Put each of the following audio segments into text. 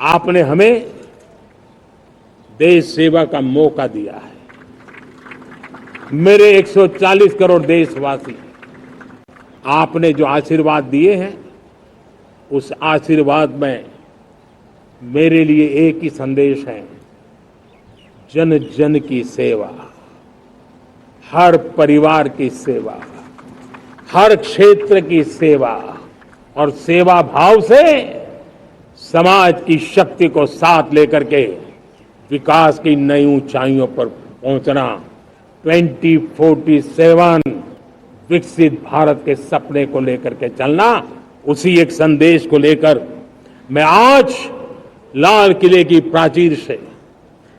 आपने हमें देश सेवा का मौका दिया है। मेरे 140 करोड़ देशवासी, आपने जो आशीर्वाद दिए हैं, उस आशीर्वाद में मेरे लिए एक ही संदेश है, जन जन की सेवा, हर परिवार की सेवा, हर क्षेत्र की सेवा और सेवा भाव से समाज की शक्ति को साथ लेकर के विकास की नई ऊंचाइयों पर पहुंचना, 2047 विकसित भारत के सपने को लेकर के चलना, उसी एक संदेश को लेकर मैं आज लाल किले की प्राचीर से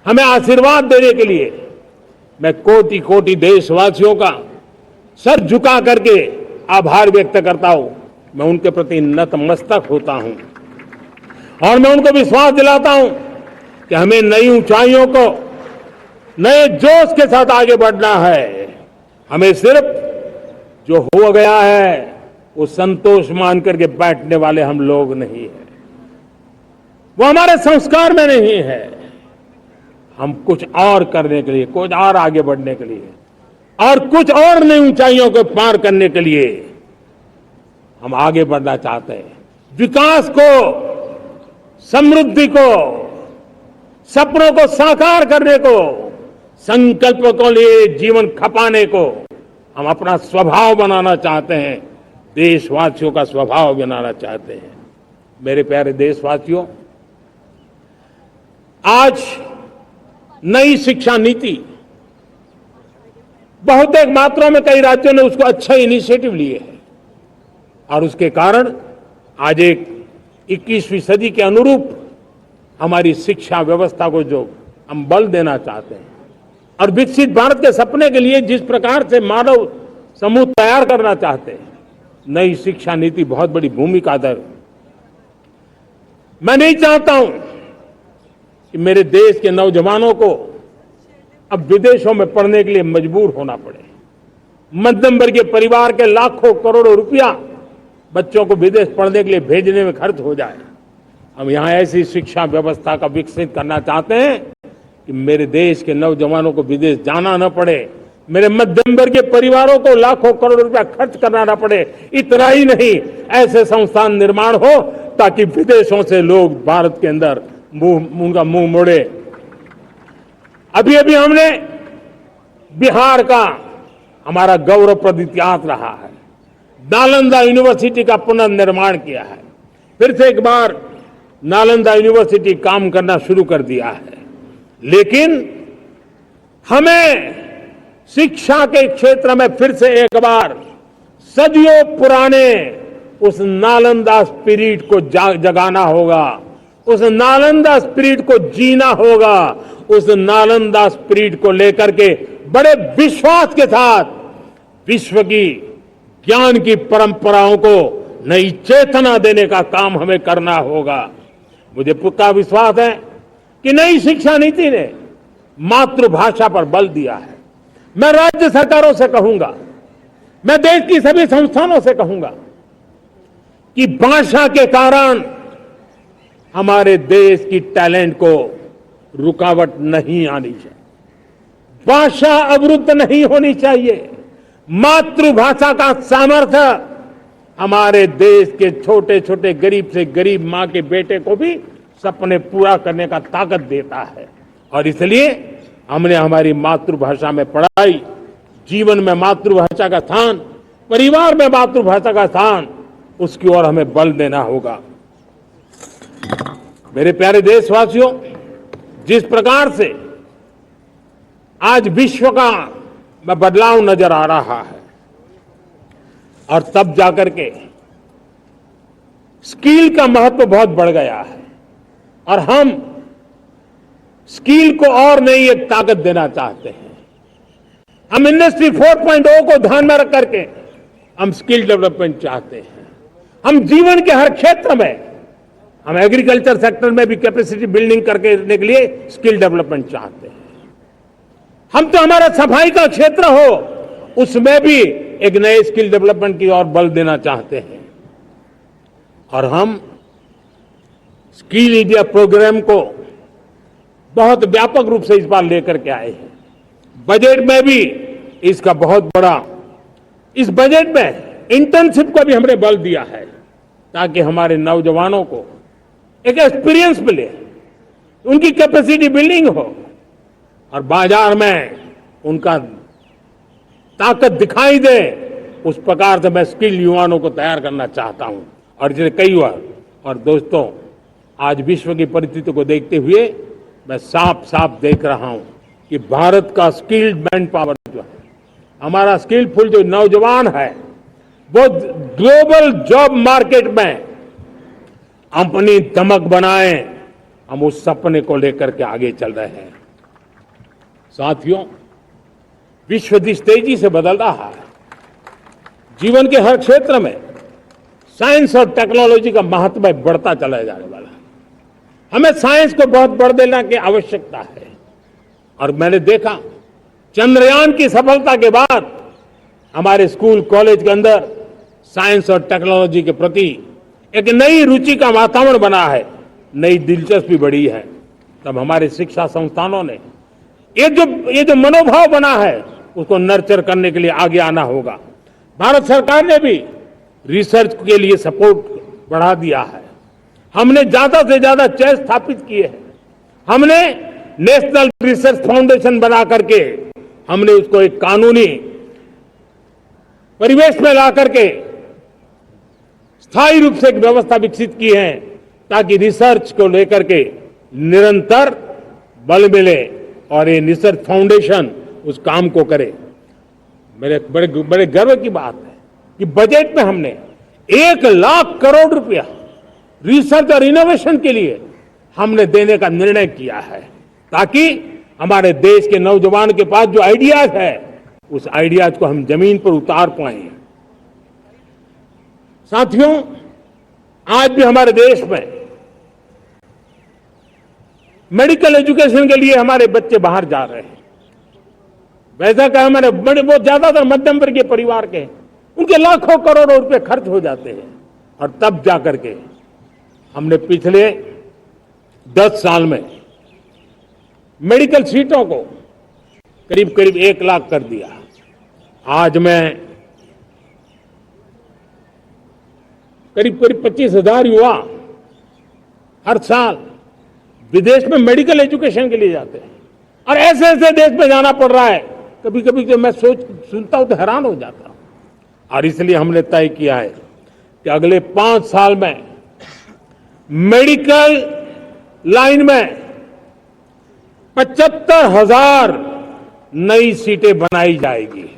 हमें आशीर्वाद देने के लिए मैं कोटि कोटि देशवासियों का सर झुका करके आभार व्यक्त करता हूं। मैं उनके प्रति नतमस्तक होता हूं और मैं उनको विश्वास दिलाता हूं कि हमें नई ऊंचाइयों को नए जोश के साथ आगे बढ़ना है। हमें सिर्फ जो हो गया है वो संतोष मान करके बैठने वाले हम लोग नहीं है, वो हमारे संस्कार में नहीं है। हम कुछ और करने के लिए, कुछ और आगे बढ़ने के लिए और कुछ और नई ऊंचाइयों को पार करने के लिए हम आगे बढ़ना चाहते हैं। विकास को, समृद्धि को, सपनों को साकार करने को, संकल्प को लिए जीवन खपाने को हम अपना स्वभाव बनाना चाहते हैं, देशवासियों का स्वभाव बनाना चाहते हैं। मेरे प्यारे देशवासियों, आज नई शिक्षा नीति बहुत एक मात्रा में कई राज्यों ने उसको अच्छा इनिशिएटिव लिए है और उसके कारण आज एक 21वीं सदी के अनुरूप हमारी शिक्षा व्यवस्था को जो हम बल देना चाहते हैं और विकसित भारत के सपने के लिए जिस प्रकार से मानव समूह तैयार करना चाहते हैं, नई शिक्षा नीति बहुत बड़ी भूमिका अदा। मैं नहीं चाहता हूं कि मेरे देश के नौजवानों को अब विदेशों में पढ़ने के लिए मजबूर होना पड़े। मध्यम वर्गीय परिवार के लाखों करोड़ों रुपया बच्चों को विदेश पढ़ने के लिए भेजने में खर्च हो जाए। हम यहां ऐसी शिक्षा व्यवस्था का विकसित करना चाहते हैं कि मेरे देश के नौजवानों को विदेश जाना न पड़े, मेरे मध्यम वर्गीय परिवारों को लाखों करोड़ रुपया खर्च करना न पड़े। इतना ही नहीं, ऐसे संस्थान निर्माण हो ताकि विदेशों से लोग भारत के अंदर उनका मुंह मोड़े। अभी अभी हमने बिहार का हमारा गौरवप्रद इतिहास रहा है, नालंदा यूनिवर्सिटी का पुनर्निर्माण किया है। फिर से एक बार नालंदा यूनिवर्सिटी काम करना शुरू कर दिया है, लेकिन हमें शिक्षा के क्षेत्र में फिर से एक बार सदियों पुराने उस नालंदा स्पिरिट को जगाना होगा, उस नालंदा स्पिरिट को जीना होगा, उस नालंदा स्पिरिट को लेकर के बड़े विश्वास के साथ विश्व की ज्ञान की परंपराओं को नई चेतना देने का काम हमें करना होगा। मुझे पक्का विश्वास है कि नई शिक्षा नीति ने मातृभाषा पर बल दिया है। मैं राज्य सरकारों से कहूंगा, मैं देश की सभी संस्थानों से कहूंगा कि भाषा के कारण हमारे देश की टैलेंट को रुकावट नहीं आनी चाहिए, भाषा अवरुद्ध नहीं होनी चाहिए। मातृभाषा का सामर्थ्य हमारे देश के छोटे छोटे गरीब से गरीब मां के बेटे को भी सपने पूरा करने का ताकत देता है। और इसलिए हमने हमारी मातृभाषा में पढ़ाई, जीवन में मातृभाषा का स्थान, परिवार में मातृभाषा का स्थान, उसकी ओर हमें बल देना होगा। मेरे प्यारे देशवासियों, जिस प्रकार से आज विश्व का बदलाव नजर आ रहा है और तब जाकर के स्किल का महत्व बहुत बढ़ गया है और हम स्किल को और नई एक ताकत देना चाहते हैं। हम इंडस्ट्री 4.0 को ध्यान में रख करके हम स्किल डेवलपमेंट चाहते हैं। हम जीवन के हर क्षेत्र में, हम एग्रीकल्चर सेक्टर में भी कैपेसिटी बिल्डिंग करके देने के लिए स्किल डेवलपमेंट चाहते हैं। हम तो हमारा सफाई का क्षेत्र हो, उसमें भी एक नए स्किल डेवलपमेंट की ओर बल देना चाहते हैं। और हम स्किल इंडिया प्रोग्राम को बहुत व्यापक रूप से इस बार लेकर के आए हैं। बजट में भी इसका बहुत बड़ा, इस बजट में इंटर्नशिप को भी हमने बल दिया है ताकि हमारे नौजवानों को एक एक्सपीरियंस मिले, उनकी कैपेसिटी बिल्डिंग हो और बाजार में उनका ताकत दिखाई दे। उस प्रकार से मैं स्किल युवाओं को तैयार करना चाहता हूं। और जैसे कई बार, और दोस्तों, आज विश्व की परिस्थिति को देखते हुए मैं साफ साफ देख रहा हूं कि भारत का स्किल्ड मैन पावर जो है, हमारा स्किलफुल जो नौजवान है, वो ग्लोबल जॉब मार्केट में अपनी दमक बनाए। हम उस सपने को लेकर के आगे चल रहे हैं। साथियों, विश्व जिस तेजी से बदल रहा है, जीवन के हर क्षेत्र में साइंस और टेक्नोलॉजी का महत्व बढ़ता चला जाने वाला है। हमें साइंस को बहुत बढ़ देने की आवश्यकता है। और मैंने देखा चंद्रयान की सफलता के बाद हमारे स्कूल कॉलेज के अंदर साइंस और टेक्नोलॉजी के प्रति एक नई रुचि का वातावरण बना है, नई दिलचस्पी बढ़ी है। तब हमारे शिक्षा संस्थानों ने ये जो मनोभाव बना है उसको नर्चर करने के लिए आगे आना होगा। भारत सरकार ने भी रिसर्च के लिए सपोर्ट बढ़ा दिया है। हमने ज्यादा से ज्यादा चेस स्थापित किए हैं। हमने नेशनल रिसर्च फाउंडेशन बना करके हमने उसको एक कानूनी परिवेश में ला करके स्थायी रूप से एक व्यवस्था विकसित की है ताकि रिसर्च को लेकर के निरंतर बल मिले और ये रिसर्च फाउंडेशन उस काम को करे। मेरे बड़े गर्व की बात है कि बजट में हमने 1,00,000 करोड़ रुपया रिसर्च और इनोवेशन के लिए हमने देने का निर्णय किया है ताकि हमारे देश के नौजवान के पास जो आइडियाज है उस आइडियाज को हम जमीन पर उतार पाए। साथियों, आज भी हमारे देश में मेडिकल एजुकेशन के लिए हमारे बच्चे बाहर जा रहे हैं। वैसा कि हमारे बहुत ज्यादातर मध्यम वर्गीय परिवार के, उनके लाखों करोड़ों रुपए खर्च हो जाते हैं। और तब जाकर के हमने पिछले 10 साल में मेडिकल सीटों को करीब करीब 1 लाख कर दिया। आज मैं करीब 25,000 युवा हर साल विदेश में मेडिकल एजुकेशन के लिए जाते हैं। और ऐसे ऐसे देश में जाना पड़ रहा है, कभी कभी जब मैं सुनता हूं तो हैरान हो जाता हूं। और इसलिए हमने तय किया है कि अगले 5 साल में मेडिकल लाइन में 75,000 नई सीटें बनाई जाएगी।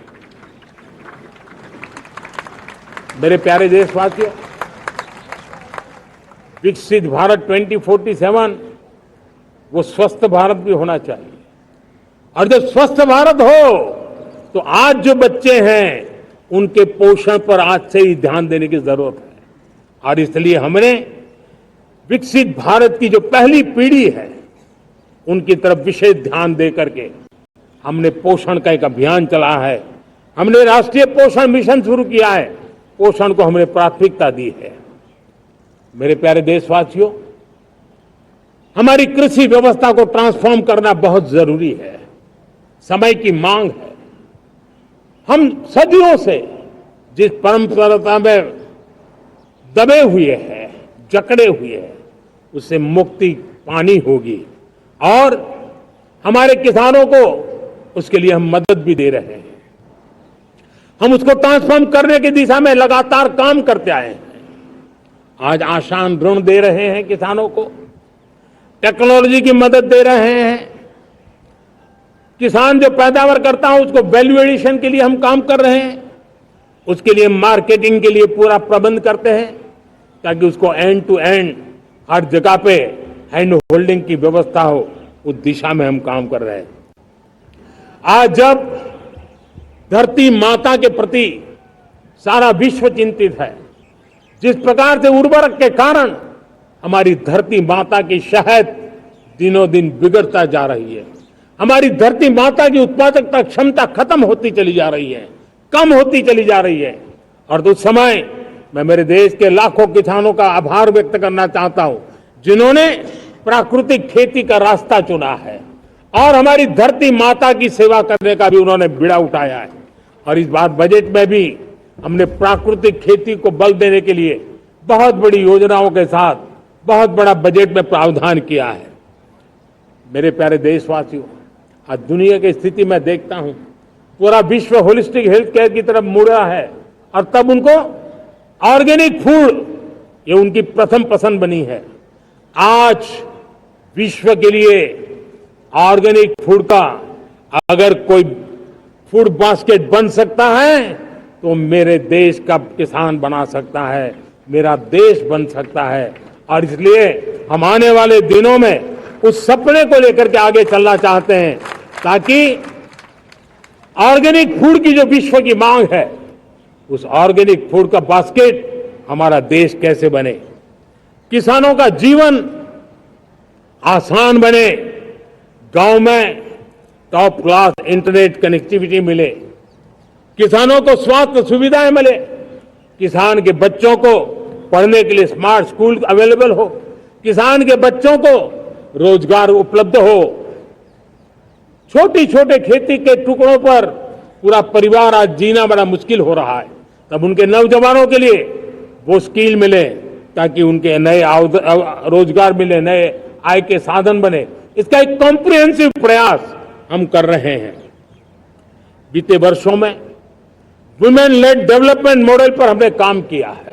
मेरे प्यारे देशवासियों, विकसित भारत 2047 वो स्वस्थ भारत भी होना चाहिए। और जब स्वस्थ भारत हो तो आज जो बच्चे हैं उनके पोषण पर आज से ही ध्यान देने की जरूरत है। और इसलिए हमने विकसित भारत की जो पहली पीढ़ी है उनकी तरफ विशेष ध्यान दे करके हमने पोषण का एक अभियान चला है। हमने राष्ट्रीय पोषण मिशन शुरू किया है। पोषण को हमने प्राथमिकता दी है। मेरे प्यारे देशवासियों, हमारी कृषि व्यवस्था को ट्रांसफॉर्म करना बहुत जरूरी है, समय की मांग है। हम सदियों से जिस परंपरा में दबे हुए हैं, जकड़े हुए हैं, उससे मुक्ति पानी होगी। और हमारे किसानों को उसके लिए हम मदद भी दे रहे हैं। हम उसको ट्रांसफॉर्म करने की दिशा में लगातार काम करते आए हैं। आज आसान ऋण दे रहे हैं किसानों को, टेक्नोलॉजी की मदद दे रहे हैं। किसान जो पैदावार करता है उसको वैल्यू एडिशन के लिए हम काम कर रहे हैं। उसके लिए मार्केटिंग के लिए पूरा प्रबंध करते हैं ताकि उसको एंड टू एंड हर जगह पे हैंड होल्डिंग की व्यवस्था हो। उस दिशा में हम काम कर रहे हैं। आज जब धरती माता के प्रति सारा विश्व चिंतित है, जिस प्रकार से उर्वरक के कारण हमारी धरती माता की शहद दिनों दिन बिगड़ता जा रही है, हमारी धरती माता की उत्पादकता क्षमता खत्म होती चली जा रही है, कम होती चली जा रही है। और उस समय मैं मेरे देश के लाखों किसानों का आभार व्यक्त करना चाहता हूं जिन्होंने प्राकृतिक खेती का रास्ता चुना है और हमारी धरती माता की सेवा करने का भी उन्होंने बीड़ा उठाया है। और इस बार बजट में भी हमने प्राकृतिक खेती को बल देने के लिए बहुत बड़ी योजनाओं के साथ बहुत बड़ा बजट में प्रावधान किया है। मेरे प्यारे देशवासियों, आज दुनिया की स्थिति में देखता हूं, पूरा विश्व होलिस्टिक हेल्थ केयर की तरफ मुड़ रहा है और तब उनको ऑर्गेनिक फूड ये उनकी प्रथम पसंद बनी है। आज विश्व के लिए ऑर्गेनिक फूड का अगर कोई फूड बास्केट बन सकता है तो मेरे देश का किसान बना सकता है, मेरा देश बन सकता है। और इसलिए हम आने वाले दिनों में उस सपने को लेकर के आगे चलना चाहते हैं ताकि ऑर्गेनिक फूड की जो विश्व की मांग है, उस ऑर्गेनिक फूड का बास्केट हमारा देश कैसे बने, किसानों का जीवन आसान बने, गांव में टॉप क्लास इंटरनेट कनेक्टिविटी मिले, किसानों को स्वास्थ्य सुविधाएं मिले, किसान के बच्चों को पढ़ने के लिए स्मार्ट स्कूल अवेलेबल हो, किसान के बच्चों को रोजगार उपलब्ध हो। छोटी छोटे खेती के टुकड़ों पर पूरा परिवार आज जीना बड़ा मुश्किल हो रहा है, तब उनके नौजवानों के लिए वो स्किल मिले ताकि उनके नए रोजगार मिले, नए आय के साधन बने। इसका एक कॉम्प्रिहेंसिव प्रयास हम कर रहे हैं। बीते वर्षों में वुमेन लेड डेवलपमेंट मॉडल पर हमने काम किया है।